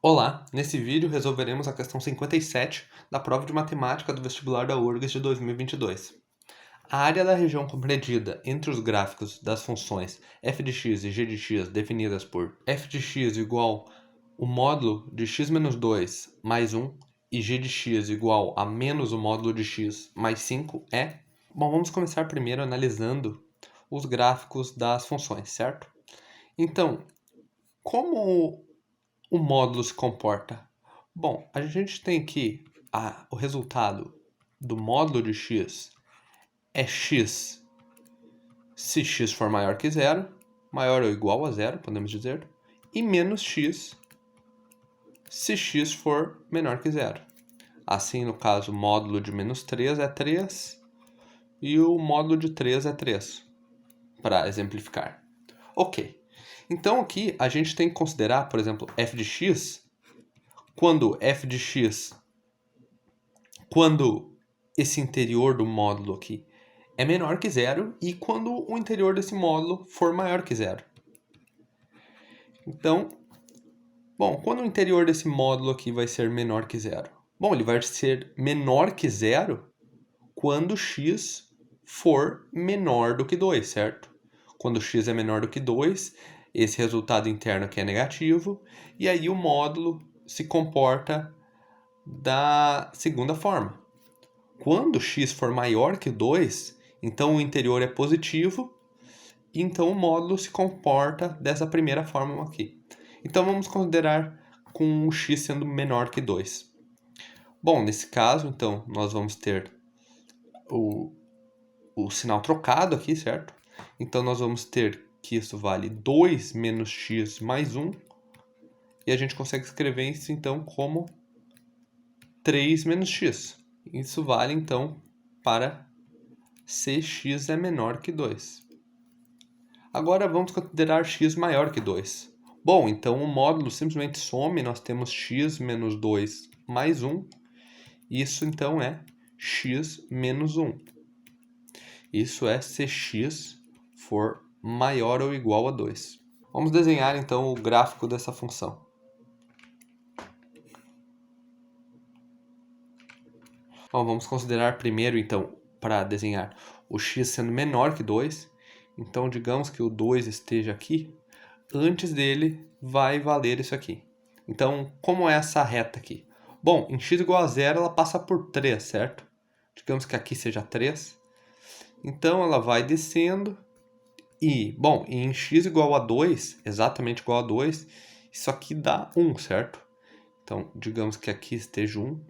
Olá, nesse vídeo resolveremos a questão 57 da prova de matemática do vestibular da URGS de 2022. A área da região compreendida entre os gráficos das funções f de x e g de x definidas por f de x igual o módulo de x menos 2 mais 1 e g de x igual a menos o módulo de x mais 5 é... Bom, vamos começar primeiro analisando os gráficos das funções, certo? Então, como o módulo se comporta? Bom, a gente tem que o resultado do módulo de x é x se x for maior que zero, maior ou igual a zero, podemos dizer, e menos x se x for menor que zero. Assim, no caso, o módulo de menos 3 é 3 e o módulo de 3 é 3, para exemplificar. Ok, então aqui a gente tem que considerar, por exemplo, f de x, quando esse interior do módulo aqui é menor que zero e quando o interior desse módulo for maior que zero. Então, bom, quando o interior desse módulo aqui vai ser menor que zero? Bom, ele vai ser menor que zero quando x for menor do que 2, certo? Quando x é menor do que 2, esse resultado interno aqui é negativo, e aí o módulo se comporta da segunda forma. Quando x for maior que 2, então o interior é positivo, e então o módulo se comporta dessa primeira forma aqui. Então vamos considerar com o x sendo menor que 2. Bom, nesse caso, então, nós vamos ter o sinal trocado aqui, certo? Então nós vamos ter que isso vale 2 menos x mais 1, e a gente consegue escrever isso então como 3 menos x. Isso vale então para se x é menor que 2. Agora vamos considerar x maior que 2. Bom, então o módulo simplesmente some, nós temos x menos 2 mais 1. Isso então é x menos 1. Isso é se x for maior ou igual a 2. Vamos desenhar então o gráfico dessa função. Bom, vamos considerar primeiro então, para desenhar, o x sendo menor que 2. Então digamos que o 2 esteja aqui. Antes dele vai valer isso aqui. Então, como é essa reta aqui? Bom, em x igual a zero ela passa por 3, certo? Digamos que aqui seja 3. Então ela vai descendo e, bom, em x igual a 2, exatamente igual a 2, isso aqui dá 1, certo? Então, digamos que aqui esteja 1.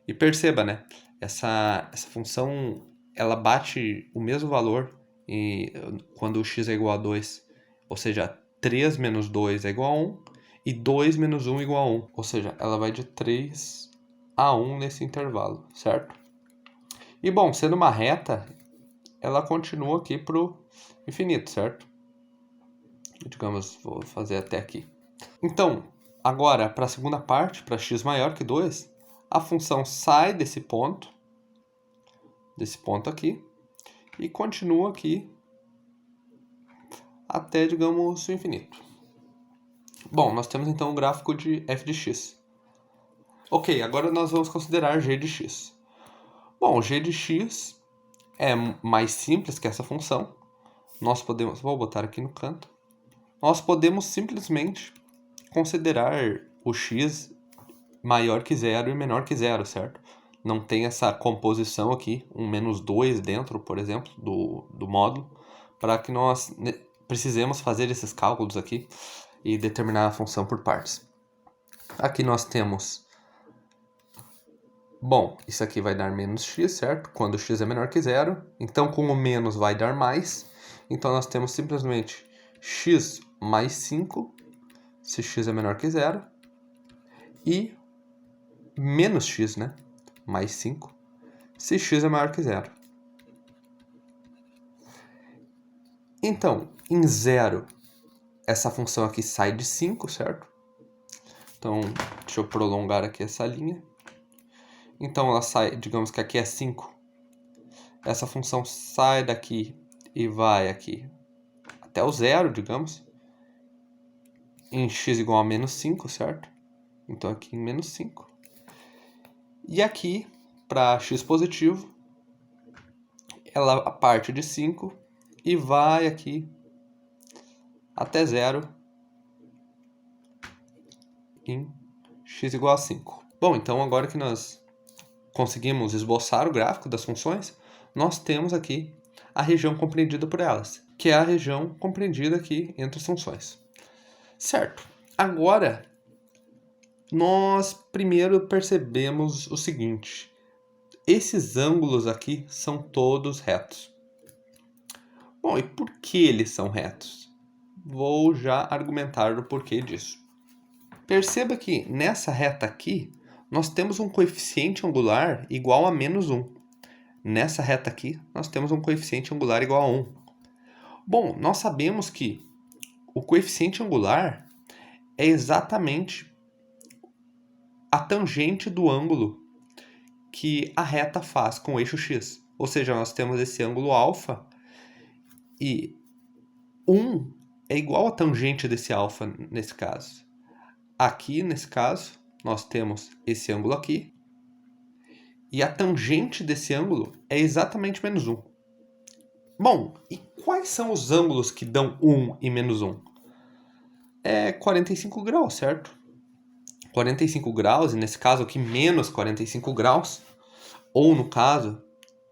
E perceba, né? Essa função, ela bate o mesmo valor quando o x é igual a 2. Ou seja, 3 menos 2 é igual a 1 e 2 menos 1 é igual a 1. Ou seja, ela vai de 3 a 1 nesse intervalo, certo? E, bom, sendo uma reta, ela continua aqui para o infinito, certo? Digamos, vou fazer até aqui. Então, agora, para a segunda parte, para x maior que 2, a função sai desse ponto aqui, e continua aqui até, digamos, o infinito. Bom, nós temos então o gráfico de f de x. Ok, agora nós vamos considerar g de x. Bom, g de x é mais simples que essa função. Nós podemos, vou botar aqui no canto, nós podemos simplesmente considerar o x maior que zero e menor que zero, certo? Não tem essa composição aqui, um menos 2 dentro, por exemplo, do módulo, para que nós precisemos fazer esses cálculos aqui e determinar a função por partes. Aqui nós temos, bom, isso aqui vai dar menos x, certo? Quando x é menor que zero, então com o menos vai dar mais, então nós temos simplesmente x mais 5, se x é menor que zero, e menos x, né? Mais 5, se x é maior que zero. Então, em zero, essa função aqui sai de 5, certo? Então, deixa eu prolongar aqui essa linha. Então, ela sai, digamos que aqui é 5. Essa função sai daqui e vai aqui até o zero, digamos. em x igual a menos 5, certo? Então aqui em menos 5. E aqui, para x positivo, ela parte de 5 e vai aqui até 0 em x igual a 5. Bom, então agora que nós conseguimos esboçar o gráfico das funções, nós temos aqui a região compreendida por elas, que é a região compreendida aqui entre as funções. Certo. Agora, nós primeiro percebemos o seguinte. Esses ângulos aqui são todos retos. Bom, e por que eles são retos? Vou já argumentar o porquê disso. Perceba que nessa reta aqui, nós temos um coeficiente angular igual a menos 1. Nessa reta aqui, nós temos um coeficiente angular igual a 1. Bom, nós sabemos que o coeficiente angular é exatamente a tangente do ângulo que a reta faz com o eixo x. Ou seja, nós temos esse ângulo alfa e 1 é igual a tangente desse alfa nesse caso. Aqui, nesse caso, nós temos esse ângulo aqui e a tangente desse ângulo é exatamente menos 1. Bom, e quais são os ângulos que dão 1 e menos 1? É 45 graus, certo? 45 graus, e nesse caso aqui menos 45 graus, ou no caso,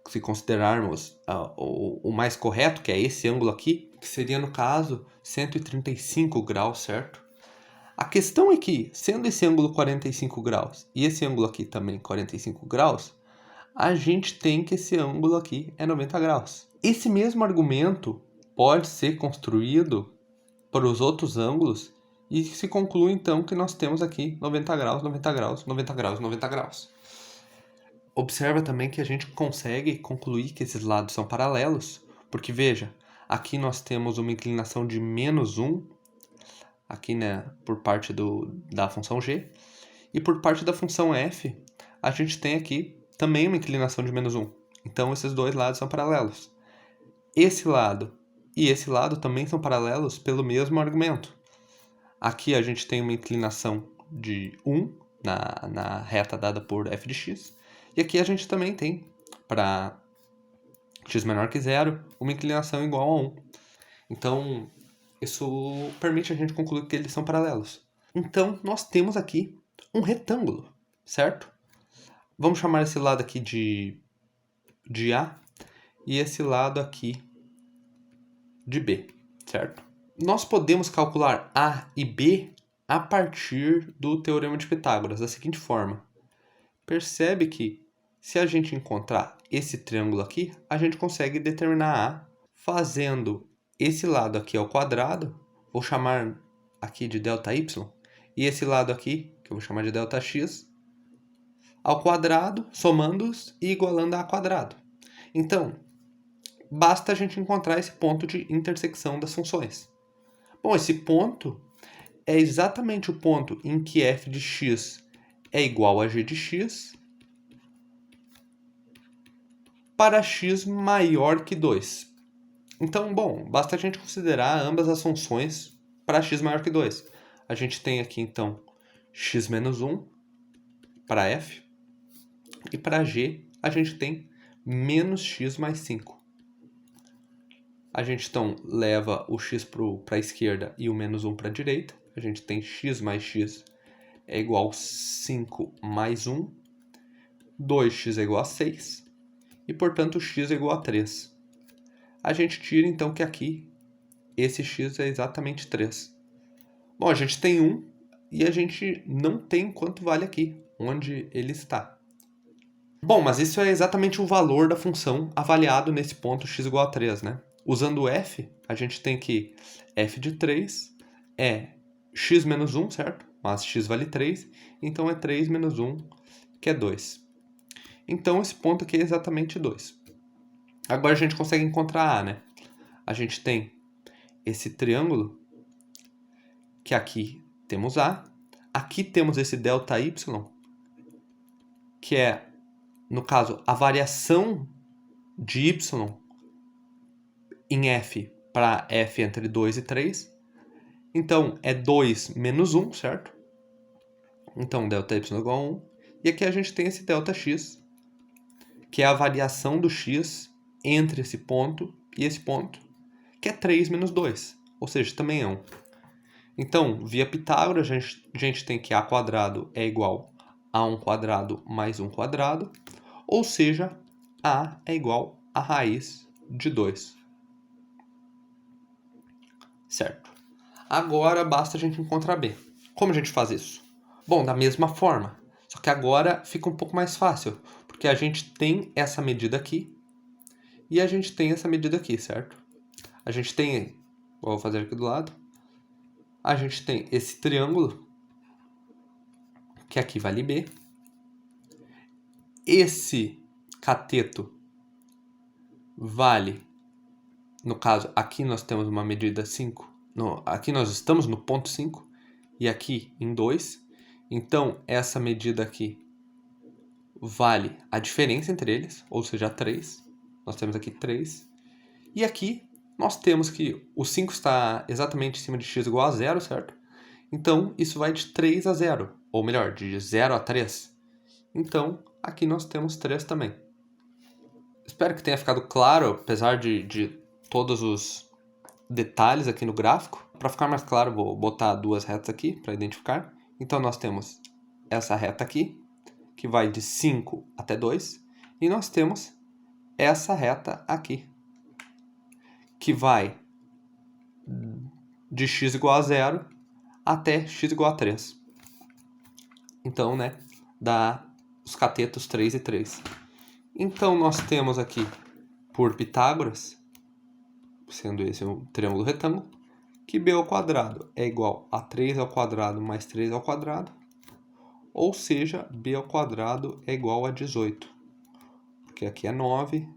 se considerarmos o mais correto, que é esse ângulo aqui, que seria no caso 135 graus, certo? A questão é que, sendo esse ângulo 45 graus e esse ângulo aqui também 45 graus, a gente tem que esse ângulo aqui é 90 graus. Esse mesmo argumento pode ser construído para os outros ângulos e se conclui então que nós temos aqui 90 graus, 90 graus, 90 graus, 90 graus. Observa também que a gente consegue concluir que esses lados são paralelos, porque veja, aqui nós temos uma inclinação de menos 1, aqui né, por parte da função g, e por parte da função f, a gente tem aqui também uma inclinação de menos 1. Então esses dois lados são paralelos. Esse lado e esse lado também são paralelos pelo mesmo argumento. Aqui a gente tem uma inclinação de 1 na reta dada por f de x, e aqui a gente também tem, para x menor que 0, uma inclinação igual a 1. Então, isso permite a gente concluir que eles são paralelos. Então, nós temos aqui um retângulo, certo? Vamos chamar esse lado aqui de A e esse lado aqui de B, certo? Nós podemos calcular A e B a partir do Teorema de Pitágoras, da seguinte forma. Percebe que, se a gente encontrar esse triângulo aqui, a gente consegue determinar A fazendo esse lado aqui ao quadrado, vou chamar aqui de ΔY, e esse lado aqui, que eu vou chamar de ΔX, ao quadrado, somando-os e igualando a quadrado. Então, basta a gente encontrar esse ponto de intersecção das funções. Bom, esse ponto é exatamente o ponto em que f de x é igual a g de x para x maior que 2. Então, bom, basta a gente considerar ambas as funções para x maior que 2. A gente tem aqui, então, x menos 1 para f, e para g a gente tem menos x mais 5. A gente, então, leva o x para a esquerda e o menos 1 para a direita. A gente tem x mais x é igual a 5 mais 1. 2x é igual a 6. E, portanto, x é igual a 3. A gente tira, então, que aqui esse x é exatamente 3. Bom, a gente tem 1 e a gente não tem quanto vale aqui, onde ele está. Bom, mas isso é exatamente o valor da função avaliado nesse ponto x igual a 3, né? Usando o f, a gente tem que f de 3 é x menos 1, certo? Mas x vale 3, então é 3 menos 1, que é 2. Então esse ponto aqui é exatamente 2. Agora a gente consegue encontrar A, né? A gente tem esse triângulo, que aqui temos A. Aqui temos esse ΔY, que é, no caso, a variação de y em f para f entre 2 e 3. Então, é 2 menos 1, certo? Então, ΔY igual a 1. E aqui a gente tem esse ΔX, que é a variação do x entre esse ponto e esse ponto, que é 3 menos 2, ou seja, também é 1. Então, via Pitágoras, a gente tem que a quadrado é igual a 1 quadrado mais 1 quadrado, ou seja, a é igual a raiz de 2. Certo? Agora basta a gente encontrar b. Como a gente faz isso? Bom, da mesma forma, só que agora fica um pouco mais fácil, porque a gente tem essa medida aqui e a gente tem essa medida aqui, certo? A gente tem, vou fazer aqui do lado, a gente tem esse triângulo, que aqui vale b. Esse cateto vale, no caso, aqui nós temos uma medida 5, aqui nós estamos no ponto 5 e aqui em 2. Então, essa medida aqui vale a diferença entre eles, ou seja, 3. Nós temos aqui 3. E aqui nós temos que o 5 está exatamente em cima de x igual a 0, certo? Então, isso vai de 3 a 0, ou melhor, de 0 a 3. Então, aqui nós temos 3 também. Espero que tenha ficado claro, apesar de todos os detalhes aqui no gráfico. Para ficar mais claro, vou botar duas retas aqui para identificar. Então, nós temos essa reta aqui, que vai de 5 até 2. E nós temos essa reta aqui, que vai de x igual a 0 até x igual a 3. Então, né, dá os catetos 3 e 3. Então, nós temos aqui, por Pitágoras, sendo esse um triângulo retângulo, que b ao quadrado é igual a 3 ao quadrado mais 3 ao quadrado, ou seja, b ao quadrado é igual a 18, porque aqui é 9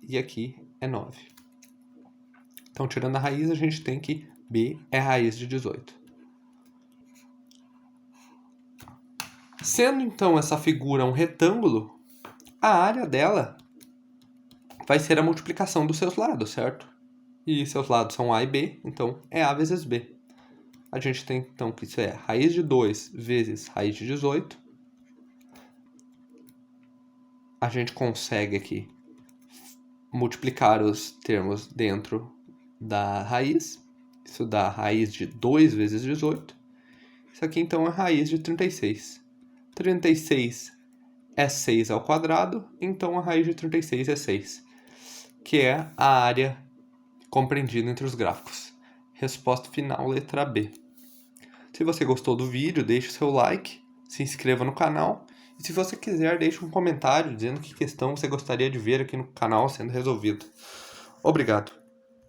e aqui é 9. Então, tirando a raiz, a gente tem que b é raiz de 18. Sendo, então, essa figura um retângulo, a área dela vai ser a multiplicação dos seus lados, certo? E seus lados são a e b, então é a vezes b. A gente tem, então, que isso é raiz de 2 vezes raiz de 18. A gente consegue aqui multiplicar os termos dentro da raiz. Isso dá raiz de 2 vezes 18. Isso aqui, então, é raiz de 36. 36 é 6 ao quadrado, então a raiz de 36 é 6, que é a área compreendida entre os gráficos. Resposta final, letra B. Se você gostou do vídeo, deixe o seu like, se inscreva no canal e se você quiser, deixe um comentário dizendo que questão você gostaria de ver aqui no canal sendo resolvida. Obrigado.